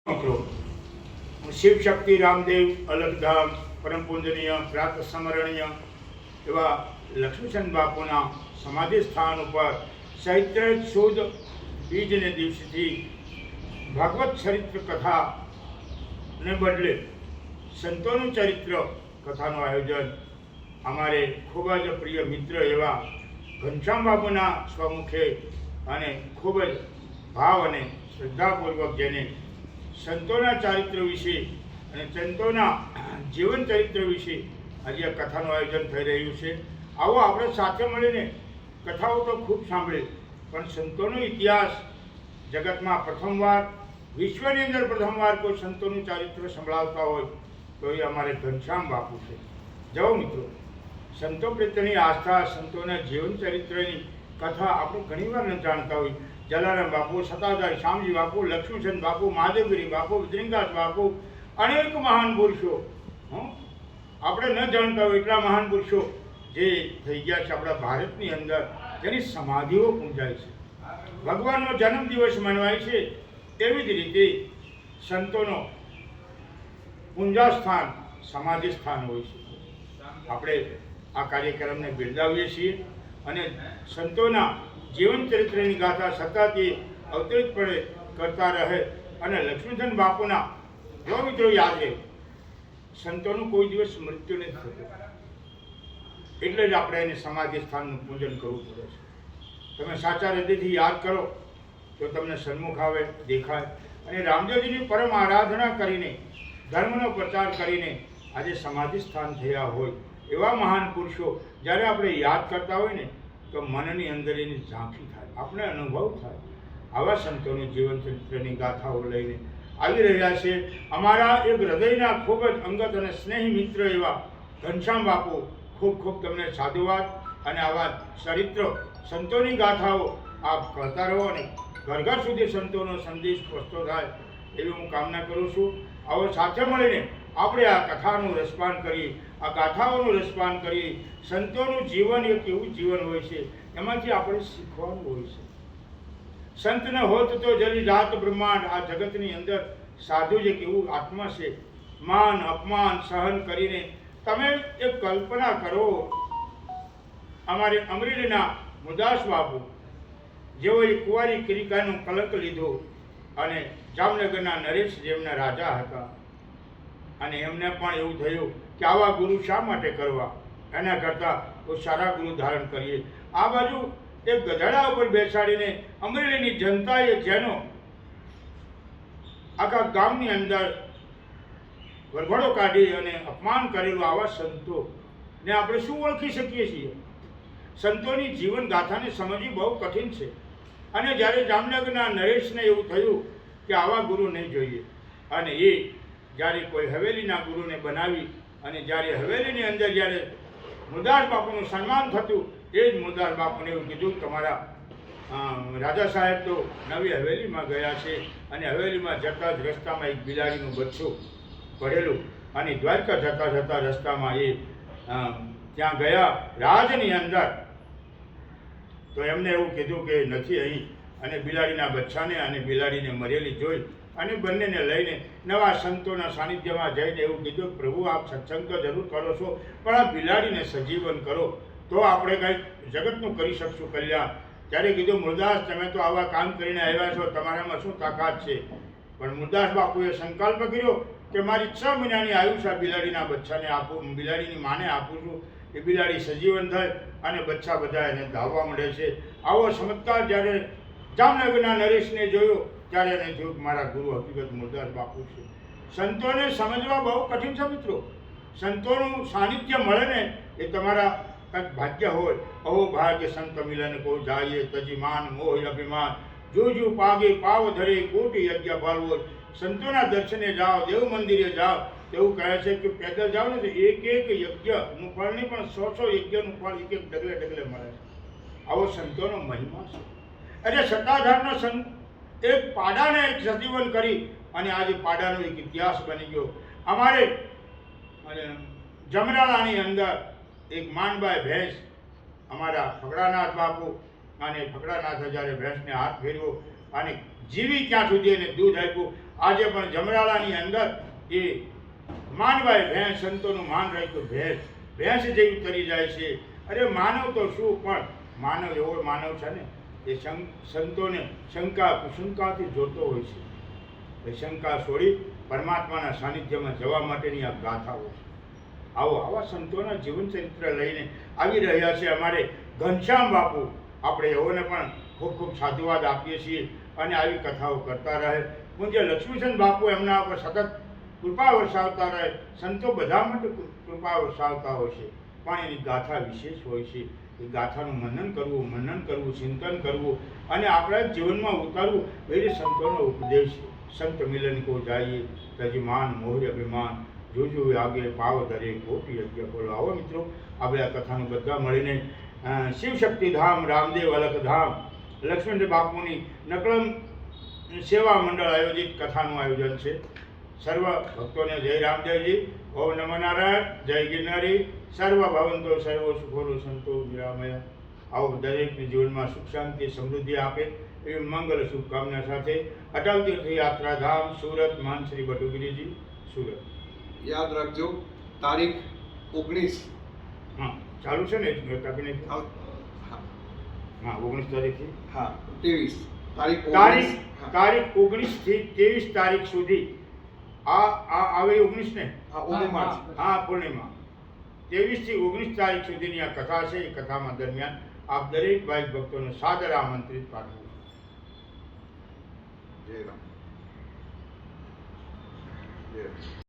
મિત્રો, શિવ શક્તિ રામદેવ અલગધામ પરમ પૂજનીય પ્રાત સ્મરણીય એવા લક્ષ્મીચંદ બાપુના સમાધિ સ્થાન ઉપર ચૈત્ર સુદ બીજને દિવસથી ભાગવત ચરિત્ર કથાને બદલે સંતોનું ચરિત્ર કથાનું આયોજન અમારે ખૂબ જ પ્રિય મિત્ર એવા ઘનશ્યામ બાપુના સ્વમુખે અને ખૂબ જ ભાવ અને શ્રદ્ધાપૂર્વક જેને સંતોના ચારિત્ર વિશે અને સંતોના જીવન ચરિત્ર વિશે આજે આ કથાનું આયોજન થઈ રહ્યું છે. આવો આપણે સાથે મળીને કથાઓ તો ખૂબ સાંભળી, પણ સંતોનો ઇતિહાસ જગતમાં પ્રથમવાર, વિશ્વની અંદર પ્રથમવાર કોઈ સંતોનું ચારિત્ર સંભળાવતા હોય તો એ અમારે ઘનશ્યામ બાપુ છે. જાઓ મિત્રો, સંતો પ્રત્યેની આસ્થા, સંતોના જીવન ચરિત્રની કથા આપણે ઘણીવાર ન જાણતા હોય. જલારામ બાપુ, સતાધારી શામજી બાપુ, લક્ષ્મીચંદ બાપુ, મહાદેવગીરી બાપુ, વિદ્રિંગાસ બાપુ, અનેક મહાન પુરુષો આપણે ન જાણતા હોય એટલા મહાન પુરુષો જે થઈ ગયા છે આપણા ભારતની અંદર, જેની સમાધિઓ પૂજાય છે. ભગવાનનો જન્મદિવસ મનાવાય છે. એવી જ રીતે સંતોનો પૂજા સ્થાન, સમાધિ સ્થાન હોય છે. આપણે આ કાર્યક્રમને બિરદાવીએ છીએ અને સંતોના જીવન ચરિત્રની ગાથા સતત એ અવતરિતપણે કરતા રહે અને લક્ષ્મીચંદ બાપુના જો મિત્રો યાદ રહે, સંતોનું કોઈ દિવસ મૃત્યુ નથી થતું, એટલે જ આપણે એને સમાધિ સ્થાનનું પૂજન કરવું પડે છે. તમે સાચા હૃદયથી યાદ કરો તો તમને સન્મુખ આવે, દેખાય. અને રામદેવજીની પરમ આરાધના કરીને, ધર્મનો પ્રચાર કરીને આજે સમાધિ સ્થાન થયા હોય એવા મહાન પુરુષો જ્યારે આપણે યાદ કરતા હોય ને તો મનની અંદર એની ઝાંખી થાય, આપણે અનુભવ થાય. આવા સંતોની જીવન ચરિત્રની ગાથાઓ લઈને આવી રહ્યા છે અમારા એક હૃદયના ખૂબ જ અંગત અને સ્નેહી મિત્ર એવા ઘનશ્યામ બાપુ. ખૂબ ખૂબ તમને સાધુવાદ અને આવા ચરિત્ર સંતોની ગાથાઓ આપ કહેતા રહો અને ઘર ઘર સુધી સંતોનો સંદેશ પહોંચતો થાય એવી હું કામના કરું છું. આવો સાથે મળીને આપણે આ કથાનું રસપાન કરીએ, આ ગાથાઓનું રસપાન કરીએ. સંતોનું જીવન એક એવું જીવન હોય છે, એમાંથી આપણે શીખવાનું હોય છે. સંત ન હોત તો જલી જાત બ્રહ્માંડ. આ જગતની અંદર સાધુ જ એક એવું આત્મા છે, માન અપમાન સહન કરીને તમે એક કલ્પના કરો. અમારે અમરેલીના મુદાસ બાપુ જેઓએ કુંવારી કરિકાનું કલંક લીધો અને જામનગરના નરેશ જેમના રાજા હતા, અને એમને પણ એવું થયું કે આવા ગુરુ શા માટે કરવા, એના કરતાં તો સારા ગુરુ ધારણ કરીએ. આ બાજુ એક ગધેડા ઉપર બેસાડીને અમરેલીની જનતાએ જેનો આખા ગામની અંદર વરઘોડો કાઢી અને અપમાન કરેલું, આવા સંતોને આપણે શું ઓળખી શકીએ છીએ? સંતોની જીવન ગાથાને સમજવી બહુ કઠિન છે. અને જ્યારે જામનગરના નરેશને એવું થયું કે આવા ગુરુ નહીં જોઈએ, અને એ જ્યારે કોઈ હવેલીના ગુરુને બનાવી અને જ્યારે હવેલીની અંદર જ્યારે મુદાસ બાપુનું સન્માન થતું, એ જ મુદાસ બાપુને એવું કીધું તમારા રાજા સાહેબ તો નવી હવેલીમાં ગયા છે, અને હવેલીમાં જતા જ રસ્તામાં એક બિલાડીનું બચ્ચું પડેલું, અને દ્વારકા જતા જતા રસ્તામાં એ ત્યાં ગયા રાજની અંદર, તો એમને એવું કીધું કે નથી અહીં, અને બિલાડીના બચ્ચાને અને બિલાડીને મરેલી જોઈ અને બંનેને લઈને નવા સંતોના સાનિધ્યમાં જઈને એવું કીધું પ્રભુ આપ સત્સંગ તો જરૂર કરો છો, પણ આ બિલાડીને સજીવન કરો તો આપણે કંઈક જગતનું કરી શકશું કલ્યાણ. ત્યારે કીધું મુરદાસ તમે તો આવા કામ કરીને આવ્યા છો, તમારામાં શું તાકાત છે? પણ મુરદાસ બાપુએ સંકલ્પ કર્યો કે મારી 6 મહિનાની આયુષ્ય બિલાડીના બચ્ચાને આપું, બિલાડીની માને આપું છું. એ બિલાડી સજીવન થાય અને બચ્ચા બધા એને ધાવવા મળે છે. આવો ચમત્કાર જ્યારે જામનગરના નરેશને જોયો ત્યારે એને જોયું કે મારા ગુરુ હકીકત મુરદાસ બાપુ છે. સંતોને સમજવા બહુ કઠિન છે મિત્રો. સંતોનું સાનિધ્ય મળે ને એ તમારા કંઈક ભાગ્ય હોય. અહો ભાગ્ય સંત મિલન કો જાય તજી માન મોહ અભિમાન, જુજુ પાગે પાવ ધરે કોટી યજ્ઞ ભાલવો. સંતોના દર્શને જાઓ, દેવ મંદિરે જાઓ, એવું કહે છે કે પેદલ જાઓ ને તો એક એક યજ્ઞનું ફળ નહીં પણ 100 યજ્ઞનું ફળ એક એક ડગલે ડગલે મળે છે. આવો સંતોનો મહિમા છે. એટલે સત્તાધારનો સંત એક પાડાને એક સજીવન કરી અને આજે પાડાનો એક ઇતિહાસ બની ગયો. અમારે જમરાળાની અંદર એક માનબાઈ ભેંસ, અમારા ફકડાનાથ બાપુ અને ફકડાનાથ જ્યારે ભેંસને હાથ ફેરવો અને જીવી ત્યાં સુધી એને દૂધ આપ્યું, આજે પણ જમરાળાની અંદર એ માનવાય ભેંસ, સંતોનું માન રાખ્યું, ભેંસ જેવી તરી જાય છે. અરે માનવ તો શું, પણ માનવ એવો માનવ છે ને એ સંતોને શંકા કુશંકાથી જોતો હોય છે. એ શંકા છોડી પરમાત્માના સાનિધ્યમાં જવા માટેની આ ગાથાઓ છે. આવા સંતોના જીવન ચરિત્ર લઈને આવી રહ્યા છે અમારે ઘનશ્યામ બાપુ. આપણે એઓને પણ ખૂબ ખૂબ સાધુવાદ આપીએ છીએ અને આવી કથાઓ કરતા રહે. પૂજ્ય લક્ષ્મીચંદ બાપુ એમના ઉપર સતત કૃપા વરસાવતા રહે. સંતો બધા માટે કૃપા વરસાવતા હોય છે, પણ એની ગાથા વિશેષ હોય છે. એ ગાથાનું મનન કરવું, ચિંતન કરવું અને આપણા જીવનમાં ઉતારવું એ સંતોનો ઉપદેશ છે. સંત મિલન કો જાઈએ તજમાન મોહર અભિમાન, જોજો આગે પાવ ધરે કોટી યજ્ઞ બોલો. આવો મિત્રો, આપણે આ કથાનું બધા મળીને શિવશક્તિધામ રામદેવ અલખધામ લક્ષ્મણ બાપુની નકલમ સેવા મંડળ આયોજિત કથાનું આયોજન છે. સર્વ ભક્તોને જય રામદેવજી. ઓમ નમો નારાયણ. જય ગિરનારી. સર્વ ભવંતો સર્વ સુખોનો સંતો નિરામય. આવો દરેકને જીવનમાં સુખ શાંતિ સમૃદ્ધિ આપે એવી મંગલ શુભકામના સાથે અટલ તીર્થ યાત્રાધામ સુરત, મહાન શ્રી બટુગીરીજી, સુરત. યાદ રાખજો તારીખ 19. હા, ચાલુ છે ને કાપીને? હા, 19 તારીખથી. હા, 23 તારીખ 19 થી 23 તારીખ સુધી. આ આવે 19 ને? હા, પૂર્ણિમા. 23 થી 19 તારીખ સુધીની આ કથા છે. એ કથામાં દરમિયાન આપ દરેક ભાઈ ભક્તોને સાદર આમંત્રિત પાઠવું. જય રામ. જય રામ.